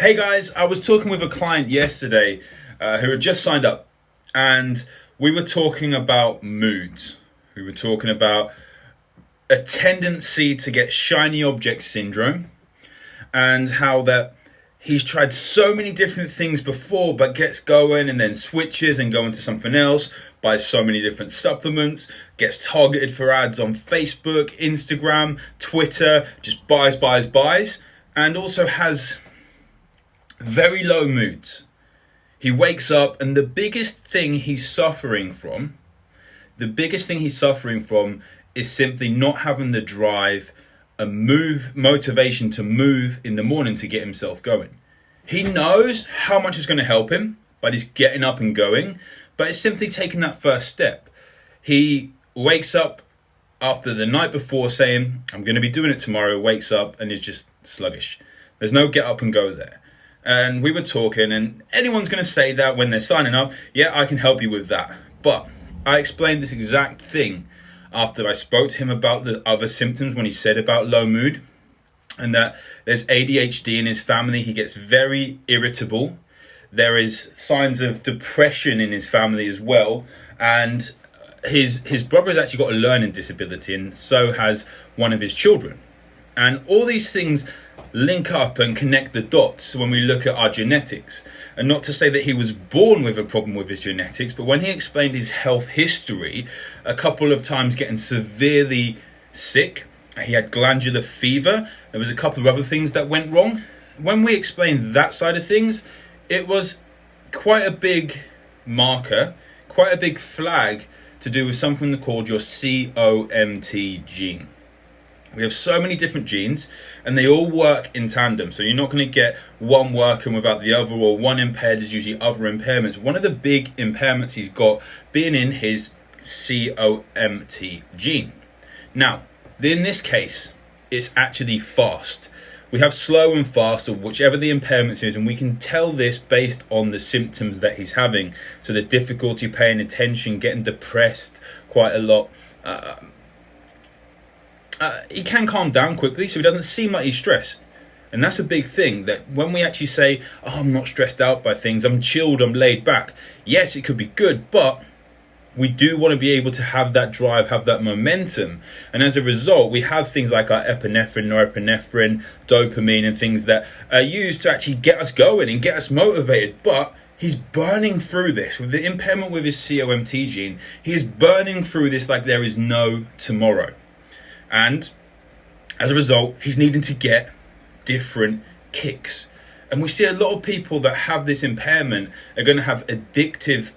Hey guys, I was talking with a client yesterday who had just signed up, and we were talking about moods. We were talking about a tendency to get shiny object syndrome and how that he's tried so many different things before but gets going and then switches and go into something else, buys so many different supplements, gets targeted for ads on Facebook, Instagram, Twitter, just buys, and also has very low moods. He wakes up and the biggest thing he's suffering from is simply not having the drive and motivation to move in the morning to get himself going. He knows how much is going to help him by just getting up and going, but it's simply taking that first step. He wakes up after the night before saying, I'm going to be doing it tomorrow, wakes up and is just sluggish. There's no get up and go there. And we were talking, and anyone's going to say that when they're signing up, yeah, I can help you with that. But I explained this exact thing after I spoke to him about the other symptoms when he said about low mood, and that there's ADHD in his family. He gets very irritable. There is signs of depression in his family as well. And his brother has actually got a learning disability, and so has one of his children. And all these things link up and connect the dots when we look at our genetics. And not to say that he was born with a problem with his genetics, but when he explained his health history, a couple of times getting severely sick, he had glandular fever, there was a couple of other things that went wrong. When we explained that side of things, it was quite a big marker, quite a big flag to do with something called your COMT gene. We have so many different genes and they all work in tandem. So you're not going to get one working without the other, or one impaired is usually other impairments. One of the big impairments he's got being in his COMT gene. Now, in this case, it's actually fast. We have slow and fast, or whichever the impairment is, and we can tell this based on the symptoms that he's having. So the difficulty paying attention, getting depressed quite a lot. He can calm down quickly, so he doesn't seem like he's stressed. And that's a big thing, that when we actually say, oh, I'm not stressed out by things, I'm chilled, I'm laid back. Yes, it could be good, but we do want to be able to have that drive, have that momentum. And as a result, we have things like our epinephrine, norepinephrine, dopamine, and things that are used to actually get us going and get us motivated. But he's burning through this. With the impairment with his COMT gene, he is burning through this like there is no tomorrow. And as a result, he's needing to get different kicks. And we see a lot of people that have this impairment are going to have addictive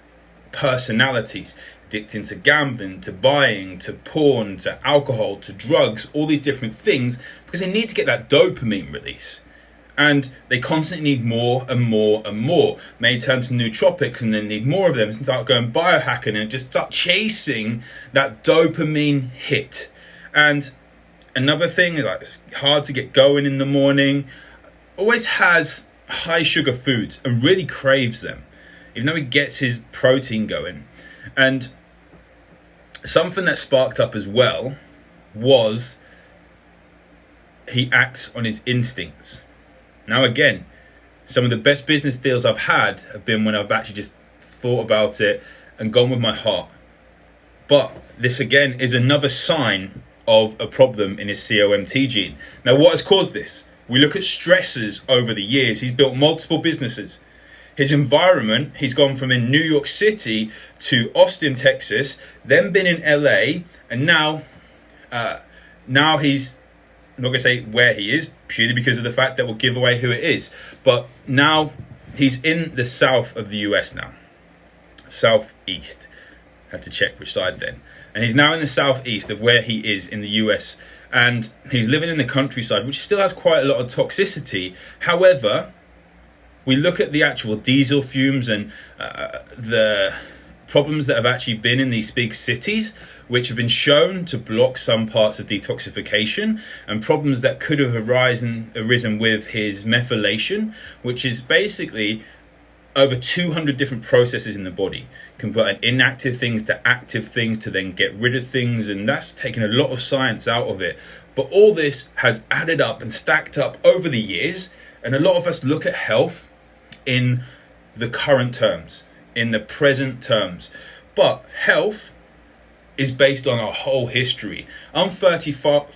personalities, addicting to gambling, to buying, to porn, to alcohol, to drugs, all these different things, because they need to get that dopamine release. And they constantly need more and more and more. May turn to nootropics and then need more of them and start going biohacking and just start chasing that dopamine hit. And another thing is, like, it's hard to get going in the morning, always has high sugar foods and really craves them, even though he gets his protein going. And something that sparked up as well was he acts on his instincts. Now again, some of the best business deals I've had have been when I've actually just thought about it and gone with my heart. But this again is another sign of a problem in his COMT gene. Now, what has caused this? We look at stresses over the years. He's built multiple businesses. His environment, he's gone from in New York City to Austin, Texas, then been in LA, and now he's, I'm not going to say where he is, purely because of the fact that we'll give away who it is, but now he's in the south of the US now. Southeast. Have to check which side then. And he's now in the southeast of where he is in the US. And he's living in the countryside, which still has quite a lot of toxicity. However, we look at the actual diesel fumes and the problems that have actually been in these big cities, which have been shown to block some parts of detoxification, and problems that could have arisen with his methylation, which is basically over 200 different processes in the body, converting inactive things to active things to then get rid of things, and that's taken a lot of science out of it. But all this has added up and stacked up over the years, And a lot of us look at health in the current terms, in the present terms. But health is based on our whole history. I'm 34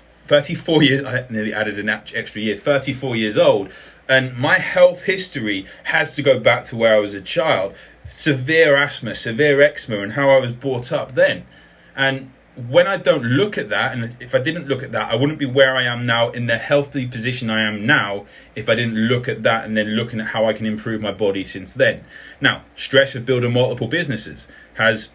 years, I nearly added an extra year, 34 years old. And my health history has to go back to where I was a child. Severe asthma, severe eczema, and how I was brought up then. And when I don't look at that, and if I didn't look at that, I wouldn't be where I am now in the healthy position I am now if I didn't look at that and then looking at how I can improve my body since then. Now, stress of building multiple businesses has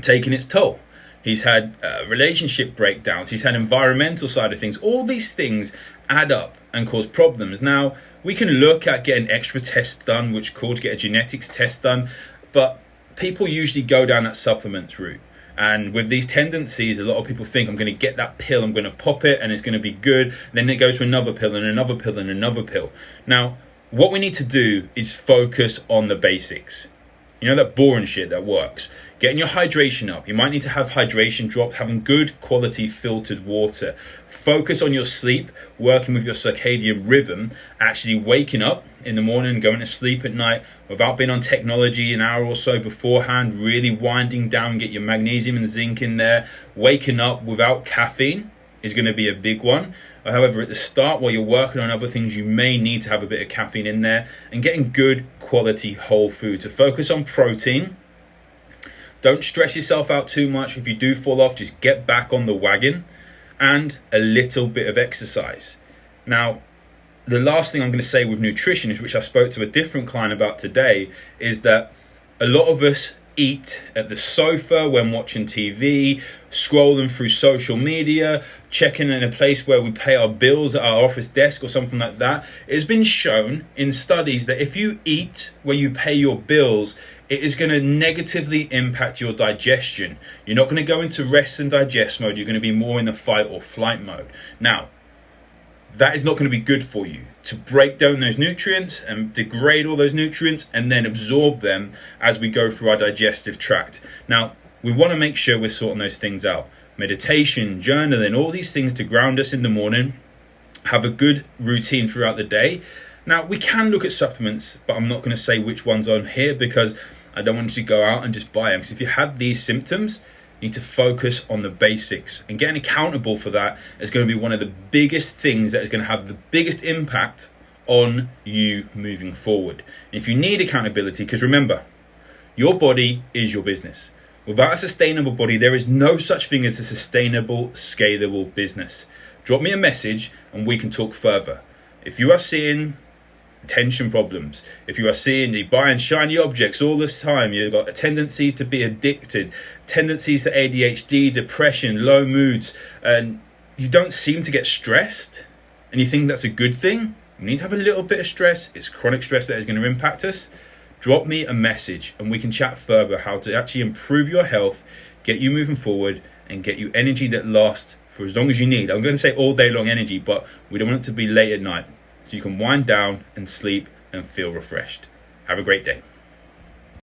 taken its toll. He's had relationship breakdowns. He's had environmental side of things. All these things add up and cause problems. Now, we can look at getting extra tests done, which are called get a genetics test done, but people usually go down that supplements route. And with these tendencies, a lot of people think I'm going to get that pill, I'm going to pop it and it's going to be good. Then it goes to another pill and another pill and another pill. Now, what we need to do is focus on the basics. You know, that boring shit that works. Getting your hydration up. You might need to have hydration drops, having good quality filtered water. Focus on your sleep, working with your circadian rhythm, actually waking up in the morning and going to sleep at night without being on technology an hour or so beforehand, really winding down, get your magnesium and zinc in there. Waking up without caffeine is going to be a big one. However, at the start, while you're working on other things, you may need to have a bit of caffeine in there, and getting good quality whole food. So focus on protein. Don't stress yourself out too much. If you do fall off, just get back on the wagon, and a little bit of exercise. Now, the last thing I'm going to say with nutrition, is which I spoke to a different client about today, is that a lot of us eat at the sofa when watching TV, scrolling through social media, checking in a place where we pay our bills at our office desk or something like that. It's been shown in studies that if you eat where you pay your bills, it is going to negatively impact your digestion. You're not going to go into rest and digest mode. You're going to be more in the fight or flight mode. Now, that is not going to be good for you, to break down those nutrients and degrade all those nutrients and then absorb them as we go through our digestive tract. Now, we want to make sure we're sorting those things out. Meditation, journaling, all these things to ground us in the morning, have a good routine throughout the day. Now, we can look at supplements, but I'm not going to say which ones on here because I don't want you to go out and just buy them. Because if you have these symptoms, you need to focus on the basics, and getting accountable for that is going to be one of the biggest things that is going to have the biggest impact on you moving forward. And if you need accountability, because remember, your body is your business. Without a sustainable body, there is no such thing as a sustainable, scalable business. Drop me a message and we can talk further. If you are seeing attention problems, if you are seeing you buying shiny objects all this time, you've got tendencies to be addicted, tendencies to ADHD, depression, low moods, and you don't seem to get stressed, and you think that's a good thing, you need to have a little bit of stress. It's chronic stress that is going to impact us. Drop me a message and we can chat further how to actually improve your health, get you moving forward, and get you energy that lasts for as long as you need. I'm going to say all day long energy, but we don't want it to be late at night. So you can wind down and sleep and feel refreshed. Have a great day.